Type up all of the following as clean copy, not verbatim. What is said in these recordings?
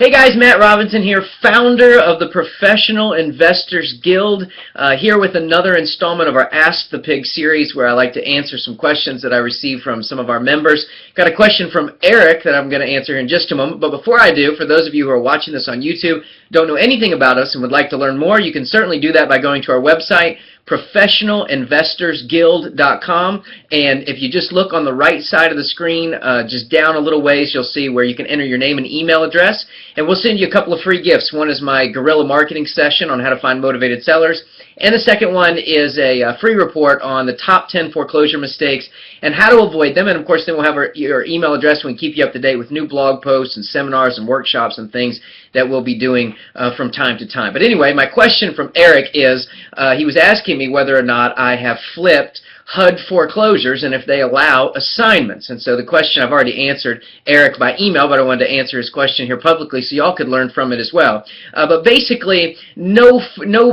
Hey guys, Matt Robinson here, founder of the Professional Investors Guild, here with another installment of our Ask the Pig series where I like to answer some questions that I receive from some of our members. Got a question from Eric that I'm going to answer in just a moment, but before I do, for those of you who are watching this on YouTube, don't know anything about us and would like to learn more, you can certainly do that by going to our website, professionalinvestorsguild.com, and if you just look on the right side of the screen, just down a little ways, you'll see where you can enter your name and email address, and we'll send you a couple of free gifts. One is my guerrilla marketing session on how to find motivated sellers, and the second one is a free report on the top 10 foreclosure mistakes and how to avoid them. And of course, then we'll have your email address and we keep you up to date with new blog posts and seminars and workshops and things that we'll be doing from time to time. But anyway, my question from Eric is, he was asking me whether or not I have flipped HUD foreclosures and if they allow assignments. And so the question I've already answered Eric by email, but I wanted to answer his question here publicly so y'all could learn from it as well. But basically, no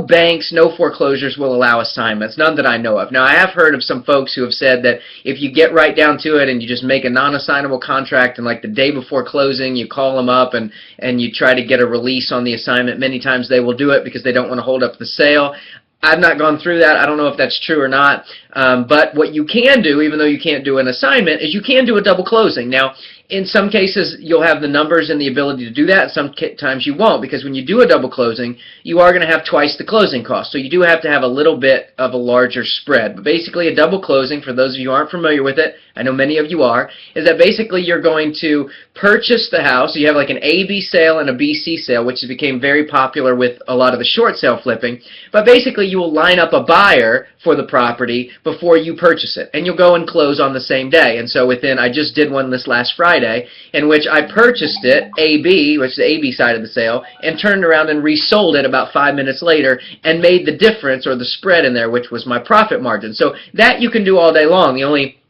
banks, no foreclosures will allow assignments, none that I know of. Now, I have heard of some folks who have said that if you get right down to it and you just make a non-assignable contract and like the day before closing you call them up and you try to get a release on the assignment, many times they will do it because they don't want to hold up the sale. I've not gone through that. I don't know if that's true or not. But what you can do, even though you can't do an assignment, is you can do a double closing. Now, in some cases, you'll have the numbers and the ability to do that. Sometimes you won't, because when you do a double closing, you are going to have twice the closing cost. So you do have to have a little bit of a larger spread. But basically, a double closing, for those of you who aren't familiar with it, I know many of you are, is that basically you're going to purchase the house. So you have like an A-B sale and a B-C sale, which became very popular with a lot of the short sale flipping. But basically, you will line up a buyer for the property before you purchase it, and you'll go and close on the same day. And so I just did one this last Friday in which I purchased it, AB, which is the AB side of the sale, and turned around and resold it about 5 minutes later and made the difference or the spread in there, which was my profit margin. So that you can do all day long. The only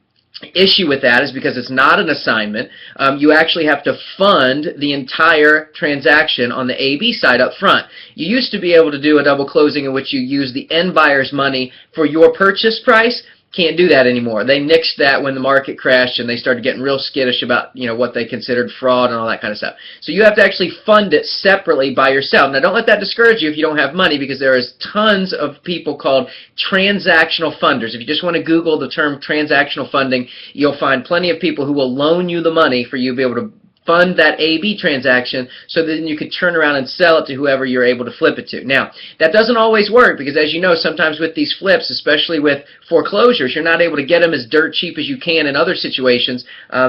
issue with that is because it's not an assignment, you actually have to fund the entire transaction on the AB side up front. You used to be able to do a double closing in which you use the end buyer's money for your purchase price. Can't do that anymore. They nixed that when the market crashed and they started getting real skittish about what they considered fraud and all that kind of stuff. So you have to actually fund it separately by yourself. Now, don't let that discourage you if you don't have money, because there is tons of people called transactional funders. If you just want to Google the term transactional funding, you'll find plenty of people who will loan you the money for you to be able to fund that AB transaction so then you could turn around and sell it to whoever you're able to flip it to. Now, that doesn't always work because, as you know, sometimes with these flips, especially with foreclosures, you're not able to get them as dirt cheap as you can in other situations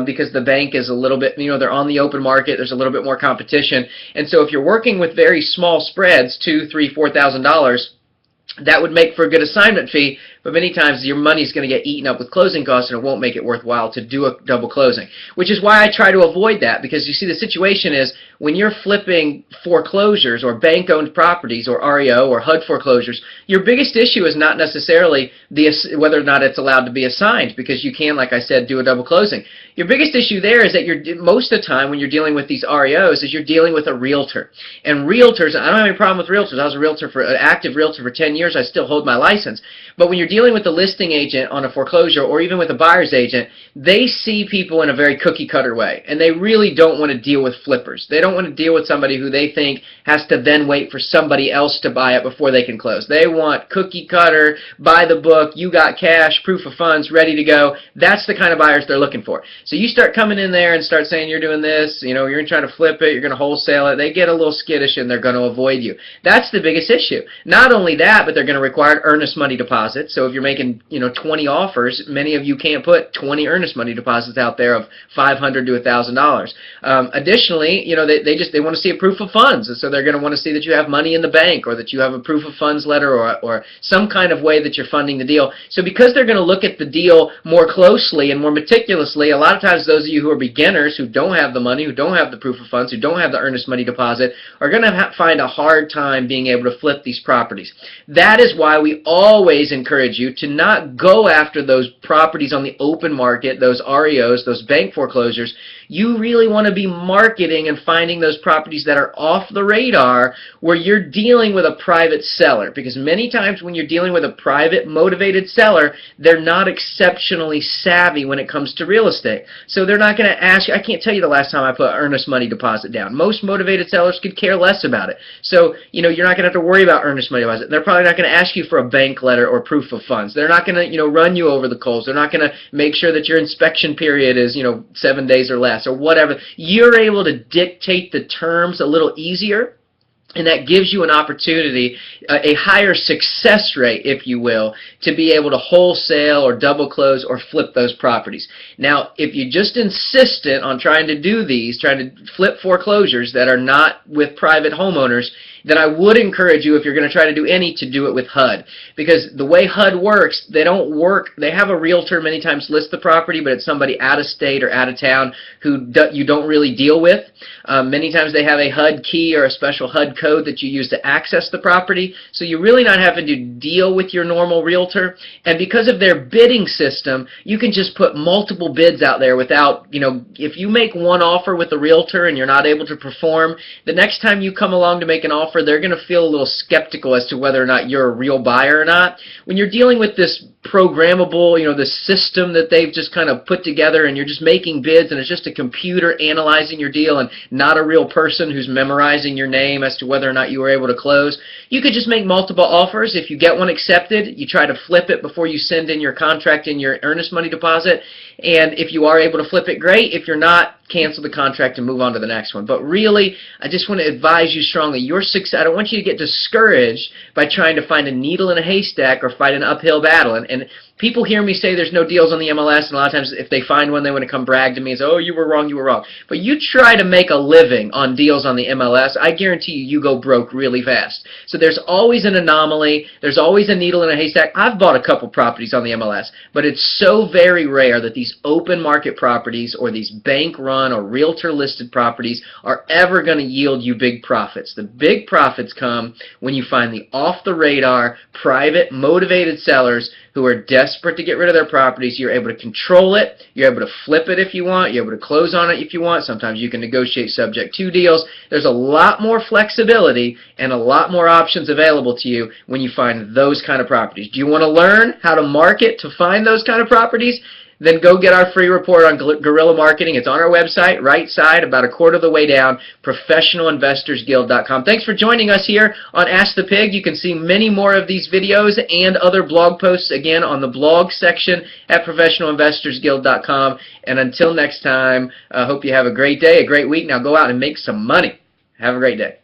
because the bank is a little bit, they're on the open market, there's a little bit more competition. And so if you're working with very small spreads, $2,000, $3,000, $4,000, that would make for a good assignment fee, but many times your money's going to get eaten up with closing costs and it won't make it worthwhile to do a double closing, which is why I try to avoid that, because you see the situation is when you're flipping foreclosures or bank-owned properties or REO or HUD foreclosures, your biggest issue is not necessarily whether or not it's allowed to be assigned, because you can, like I said, do a double closing. Your biggest issue there is that most of the time when you're dealing with these REOs is you're dealing with a realtor. And realtors, I don't have any problem with realtors. I was an active realtor for 10 years. I still hold my license. But when you're dealing with a listing agent on a foreclosure or even with a buyer's agent, they see people in a very cookie-cutter way. And they really don't want to deal with flippers. They don't want to deal with somebody who they think has to then wait for somebody else to buy it before they can close. They want cookie-cutter, buy the book, you got cash, proof of funds, ready to go. That's the kind of buyers they're looking for. So you start coming in there and start saying you're doing this, you're trying to flip it, you're going to wholesale it, they get a little skittish and they're going to avoid you. That's the biggest issue. Not only that, but they're going to require earnest money deposits. So if you're making 20 offers, many of you can't put 20 earnest money deposits out there of $500 to $1,000. Additionally, they want to see a proof of funds, and so they're going to want to see that you have money in the bank or that you have a proof of funds letter or some kind of way that you're funding the deal. So because they're going to look at the deal more closely and more meticulously, a lot of times those of you who are beginners, who don't have the money, who don't have the proof of funds, who don't have the earnest money deposit, are going to find a hard time being able to flip these properties. That is why we always encourage encourage you to not go after those properties on the open market, those REOs, those bank foreclosures. You really want to be marketing and finding those properties that are off the radar where you're dealing with a private seller, because many times when you're dealing with a private motivated seller, they're not exceptionally savvy when it comes to real estate. So they're not going to ask you. I can't tell you the last time I put earnest money deposit down. Most motivated sellers could care less about it. So, you're not going to have to worry about earnest money deposit. They're probably not going to ask you for a bank letter or proof of funds. They're not going to, run you over the coals. They're not going to make sure that your inspection period is, 7 days or less or whatever. You're able to dictate the terms a little easier. And that gives you an opportunity, a higher success rate, if you will, to be able to wholesale or double close or flip those properties. Now, if you're just insistent on trying to do these, trying to flip foreclosures that are not with private homeowners, then I would encourage you, if you're going to try to do any, to do it with HUD. Because the way HUD works, they have a realtor many times list the property, but it's somebody out of state or out of town who you don't really deal with. Many times they have a HUD key or a special HUD code that you use to access the property, so you're really not having to deal with your normal realtor. And because of their bidding system, you can just put multiple bids out there without, if you make one offer with a realtor and you're not able to perform, the next time you come along to make an offer, they're going to feel a little skeptical as to whether or not you're a real buyer or not. When you're dealing with this programmable, the system that they've just kind of put together, and you're just making bids, and it's just a computer analyzing your deal and not a real person who's memorizing your name as to whether or not you were able to close, you could just make multiple offers. If you get one accepted, you try to flip it before you send in your contract and your earnest money deposit. And if you are able to flip it, great. If you're not, cancel the contract and move on to the next one. But really, I just want to advise you strongly, your success, I don't want you to get discouraged by trying to find a needle in a haystack or fight an uphill battle. And people hear me say there's no deals on the MLS, and a lot of times if they find one, they want to come brag to me and say, oh, you were wrong, you were wrong. But you try to make a living on deals on the MLS, I guarantee you go broke really fast. So there's always an anomaly. There's always a needle in a haystack. I've bought a couple properties on the MLS, but it's so very rare that these open market properties or these bank run or realtor listed properties are ever going to yield you big profits. The big profits come when you find the off the radar, private, motivated sellers who are desperate to get rid of their properties. You're able to control it. You're able to flip it if you want. You're able to close on it if you want. Sometimes you can negotiate subject to deals. There's a lot more flexibility and a lot more options available to you when you find those kind of properties. Do you want to learn how to market to find those kind of properties? Then go get our free report on guerrilla marketing. It's on our website, right side, about a quarter of the way down, professionalinvestorsguild.com. Thanks for joining us here on Ask the Pig. You can see many more of these videos and other blog posts, again, on the blog section at professionalinvestorsguild.com. And until next time, I hope you have a great day, a great week. Now go out and make some money. Have a great day.